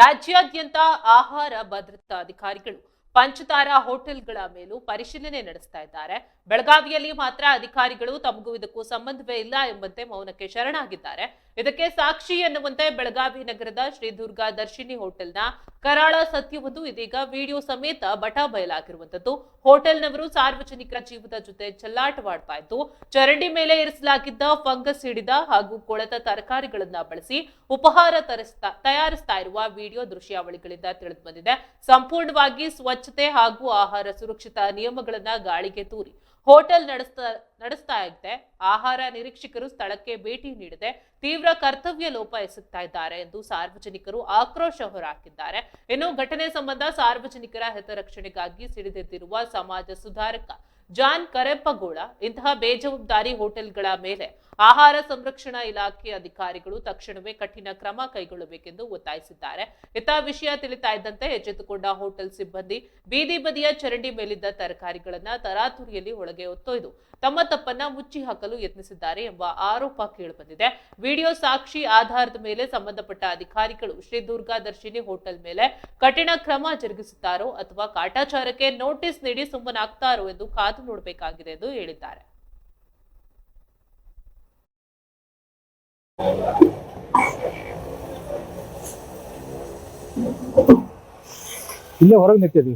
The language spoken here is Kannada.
ರಾಜ್ಯಾದ್ಯಂತ ಆಹಾರ ಭದ್ರತಾ ಅಧಿಕಾರಿಗಳು ಪಂಚತಾರಾ ಹೋಟೆಲ್ಗಳ ಮೇಲೂ ಪರಿಶೀಲನೆ ನಡೆಸ್ತಾ ಇದ್ದಾರೆ. ಬೆಳಗಾವಿಯಲ್ಲಿ ಮಾತ್ರ ಅಧಿಕಾರಿಗಳು ತಮಗೂ ಇದಕ್ಕೂ ಸಂಬಂಧವೇ ಇಲ್ಲ ಎಂಬಂತೆ ಮೌನಕ್ಕೆ ಶರಣಾಗಿದ್ದಾರೆ. ಇದಕ್ಕೆ ಸಾಕ್ಷಿ ಎನ್ನುವಂತೆ ಬೆಳಗಾವಿ ನಗರದ ಶ್ರೀ ದುರ್ಗಾ ದರ್ಶಿನಿ ಹೋಟೆಲ್ನ ಕರಾಳ ಸತ್ಯವೊಂದು ಇದೀಗ ವಿಡಿಯೋ ಸಮೇತ ಬಟ ಬಯಲಾಗಿರುವಂತದ್ದು. ಹೋಟೆಲ್ನವರು ಸಾರ್ವಜನಿಕರ ಜೀವದ ಜೊತೆ ಚೆಲ್ಲಾಟವಾಡ್ತಾ ಇದ್ದು, ಚರಂಡಿ ಮೇಲೆ ಇರಿಸಲಾಗಿದ್ದ ಫಂಗಸ್ ಹಿಡಿದ ಹಾಗೂ ಕೊಳೆತ ತರಕಾರಿಗಳನ್ನ ಬಳಸಿ ಉಪಹಾರ ತಯಾರಿಸ್ತಾ ಇರುವ ವಿಡಿಯೋ ದೃಶ್ಯಾವಳಿಗಳಿಂದ ತಿಳಿದು ಬಂದಿದೆ. ಸಂಪೂರ್ಣವಾಗಿ ಸ್ವಚ್ಛತೆ ಹಾಗೂ ಆಹಾರ ಸುರಕ್ಷತಾ ನಿಯಮಗಳನ್ನ ಗಾಳಿಗೆ ತೂರಿ ಹೋಟೆಲ್ ನಡೆಸ್ತಾ ಇದೆ. ಆಹಾರ ನಿರೀಕ್ಷಕರು ಸ್ಥಳಕ್ಕೆ ಭೇಟಿ ನೀಡದೆ ತೀವ್ರ ಕರ್ತವ್ಯ ಲೋಪ ಎಸಗ್ತಾ ಇದ್ದಾರೆ ಎಂದು ಸಾರ್ವಜನಿಕರು ಆಕ್ರೋಶ ಹೊರಹಾಕಿದ್ದಾರೆ. ಇನ್ನು ಘಟನೆ ಸಂಬಂಧ ಸಾರ್ವಜನಿಕರ ಹಿತರಕ್ಷಣೆಗಾಗಿ ಸಿಡಿದೆದ್ದಿರುವ ಸಮಾಜ ಸುಧಾರಕ ಜಾನ್ ಕರೆಪ್ಪಗೋಳ ಇಂತಹ ಬೇಜವಾಬ್ದಾರಿ ಹೋಟೆಲ್ಗಳ ಮೇಲೆ ಆಹಾರ ಸಂರಕ್ಷಣಾ ಇಲಾಖೆ ಅಧಿಕಾರಿಗಳು ತಕ್ಷಣವೇ ಕಠಿಣ ಕ್ರಮ ಕೈಗೊಳ್ಳಬೇಕೆಂದು ಒತ್ತಾಯಿಸಿದ್ದಾರೆ. ಇತ್ತ ವಿಷಯ ತಿಳಿತಾ ಇದ್ದಂತೆ ಎಚ್ಚೆತ್ತುಕೊಂಡ ಹೋಟೆಲ್ ಸಿಬ್ಬಂದಿ ಬೀದಿ ಬದಿಯ ಚರಂಡಿ ಮೇಲಿದ್ದ ತರಕಾರಿಗಳನ್ನ ತರಾತುರಿಯಲ್ಲಿ ಒಳಗೆ ಹೊತ್ತೊಯ್ದು ತಮ್ಮ ತಪ್ಪನ್ನ ಮುಚ್ಚಿ ಹಾಕಲು ಯತ್ನಿಸಿದ್ದಾರೆ ಎಂಬ ಆರೋಪ ಕೇಳಿಬಂದಿದೆ. ವಿಡಿಯೋ ಸಾಕ್ಷಿ ಆಧಾರದ ಮೇಲೆ ಸಂಬಂಧಪಟ್ಟ ಅಧಿಕಾರಿಗಳು ಶ್ರೀ ದುರ್ಗಾ ದರ್ಶಿನಿ ಹೋಟೆಲ್ ಮೇಲೆ ಕಠಿಣ ಕ್ರಮ ಜರುಗಿಸುತ್ತಾರೋ ಅಥವಾ ಕಾಟಾಚಾರಕ್ಕೆ ನೋಟಿಸ್ ನೀಡಿ ಸುಮ್ಮನಾಗ್ತಾರೋ ಎಂದು ಕಾದು ನೋಡಬೇಕಾಗಿದೆ ಎಂದು ಹೇಳಿದ್ದಾರೆ. ಇಲ್ಲೇ ಹೊರಗೆ ನಿಂತಿದ್ವಿ.